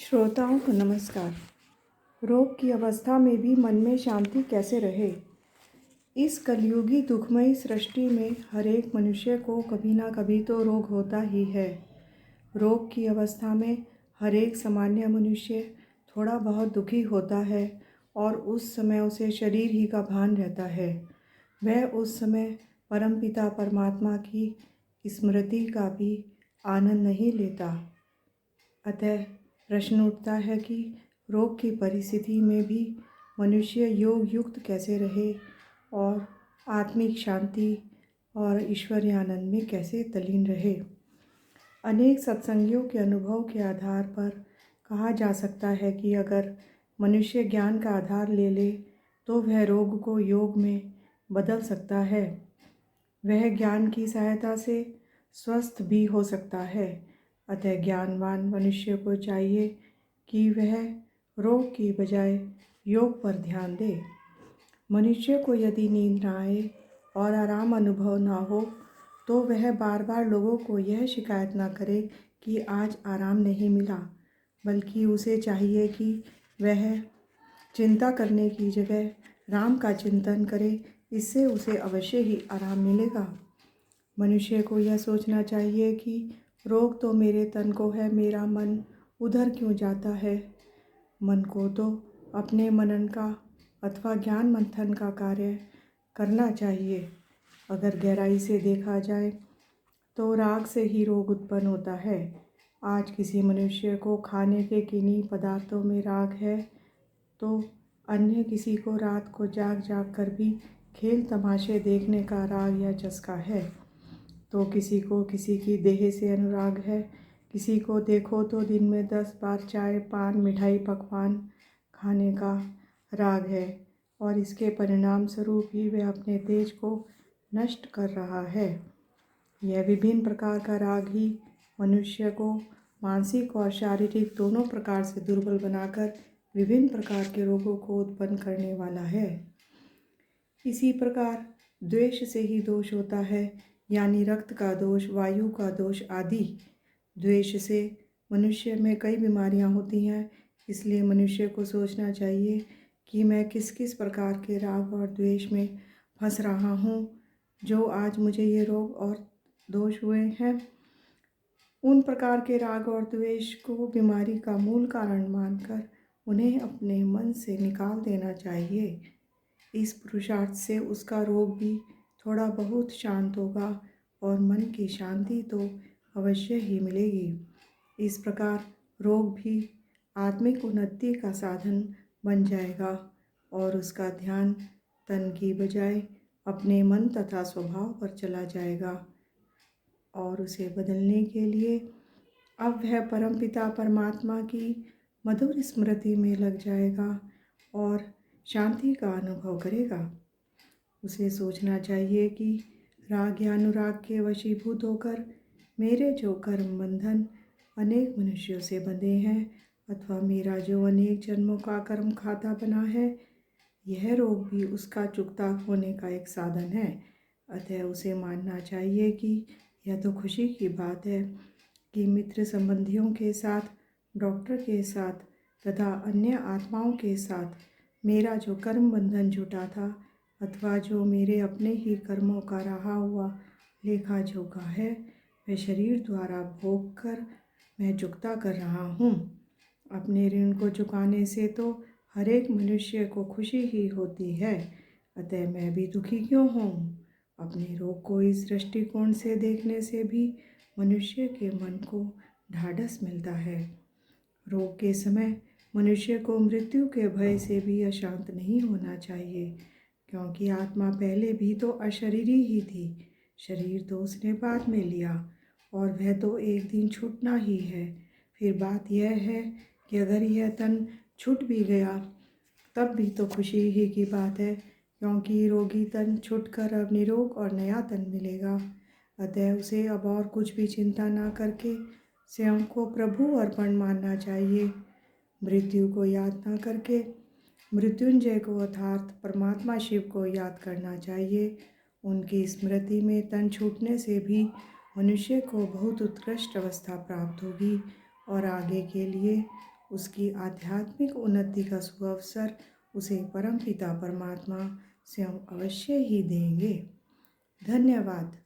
श्रोताओं को नमस्कार। रोग की अवस्था में भी मन में शांति कैसे रहे। इस कलयुगी दुखमयी सृष्टि में हर एक मनुष्य को कभी ना कभी तो रोग होता ही है। रोग की अवस्था में हर एक सामान्य मनुष्य थोड़ा बहुत दुखी होता है और उस समय उसे शरीर ही का भान रहता है। वह उस समय परमपिता परमात्मा की स्मृति का भी आनंद नहीं लेता। अतः प्रश्न उठता है कि रोग की परिस्थिति में भी मनुष्य योग युक्त कैसे रहे और आत्मिक शांति और ईश्वरीय आनंद में कैसे तल्लीन रहे। अनेक सत्संगियों के अनुभव के आधार पर कहा जा सकता है कि अगर मनुष्य ज्ञान का आधार ले ले तो वह रोग को योग में बदल सकता है। वह ज्ञान की सहायता से स्वस्थ भी हो सकता है। अतः ज्ञानवान मनुष्य को चाहिए कि वह रोग की बजाय योग पर ध्यान दे। मनुष्य को यदि नींद ना आए और आराम अनुभव ना हो तो वह बार बार लोगों को यह शिकायत ना करे कि आज आराम नहीं मिला, बल्कि उसे चाहिए कि वह चिंता करने की जगह राम का चिंतन करे। इससे उसे अवश्य ही आराम मिलेगा। मनुष्य को यह सोचना चाहिए कि रोग तो मेरे तन को है, मेरा मन उधर क्यों जाता है। मन को तो अपने मनन का अथवा ज्ञान मंथन का कार्य करना चाहिए। अगर गहराई से देखा जाए तो राग से ही रोग उत्पन्न होता है। आज किसी मनुष्य को खाने के किन्हीं पदार्थों में राग है तो अन्य किसी को रात को जाग जाग कर भी खेल तमाशे देखने का राग या चस्का है। तो किसी को किसी की देह से अनुराग है। किसी को देखो तो दिन में 10 बार चाय पान मिठाई पकवान खाने का राग है और इसके परिणाम स्वरूप ही वह अपने तेज को नष्ट कर रहा है। यह विभिन्न प्रकार का राग ही मनुष्य को मानसिक और शारीरिक दोनों प्रकार से दुर्बल बनाकर विभिन्न प्रकार के रोगों को उत्पन्न करने वाला है। इसी प्रकार द्वेष से ही दोष होता है, यानी रक्त का दोष, वायु का दोष आदि। द्वेष से मनुष्य में कई बीमारियां होती हैं। इसलिए मनुष्य को सोचना चाहिए कि मैं किस किस प्रकार के राग और द्वेष में फंस रहा हूँ, जो आज मुझे ये रोग और दोष हुए हैं। उन प्रकार के राग और द्वेष को बीमारी का मूल कारण मानकर उन्हें अपने मन से निकाल देना चाहिए। इस पुरुषार्थ से उसका रोग भी थोड़ा बहुत शांत होगा और मन की शांति तो अवश्य ही मिलेगी। इस प्रकार रोग भी आत्मिक उन्नति का साधन बन जाएगा और उसका ध्यान तन की बजाय अपने मन तथा स्वभाव पर चला जाएगा और उसे बदलने के लिए अब वह परमपिता परमात्मा की मधुर स्मृति में लग जाएगा और शांति का अनुभव करेगा। उसे सोचना चाहिए कि राग या अनुराग के वशीभूत होकर मेरे जो कर्म बंधन अनेक मनुष्यों से बंधे हैं अथवा मेरा जो अनेक जन्मों का कर्म खाता बना है, यह रोग भी उसका चुकता होने का एक साधन है। अतः उसे मानना चाहिए कि यह तो खुशी की बात है कि मित्र संबंधियों के साथ, डॉक्टर के साथ तथा अन्य आत्माओं के साथ मेरा जो कर्म बंधन जुटा था अथवा जो मेरे अपने ही कर्मों का रहा हुआ लेखा जोखा है, वह शरीर द्वारा भोग कर मैं चुकता कर रहा हूँ। अपने ऋण को चुकाने से तो हर एक मनुष्य को खुशी ही होती है। अतः मैं भी दुखी क्यों हूँ। अपने रोग को इस दृष्टिकोण से देखने से भी मनुष्य के मन को ढाढ़स मिलता है। रोग के समय मनुष्य को मृत्यु के भय से भी अशांत नहीं होना चाहिए, क्योंकि आत्मा पहले भी तो अशरीरी ही थी। शरीर तो उसने बाद में लिया और वह तो एक दिन छूटना ही है। फिर बात यह है कि अगर यह तन छूट भी गया तब भी तो खुशी ही की बात है, क्योंकि रोगी तन छूटकर अब निरोग और नया तन मिलेगा। अतः उसे अब और कुछ भी चिंता ना करके स्वयं को प्रभु अर्पण मानना चाहिए। मृत्यु को याद ना करके मृत्युंजय को अर्थात परमात्मा शिव को याद करना चाहिए। उनकी स्मृति में तन छूटने से भी मनुष्य को बहुत उत्कृष्ट अवस्था प्राप्त होगी और आगे के लिए उसकी आध्यात्मिक उन्नति का सुअवसर उसे परमपिता परमात्मा स्वयं अवश्य ही देंगे। धन्यवाद।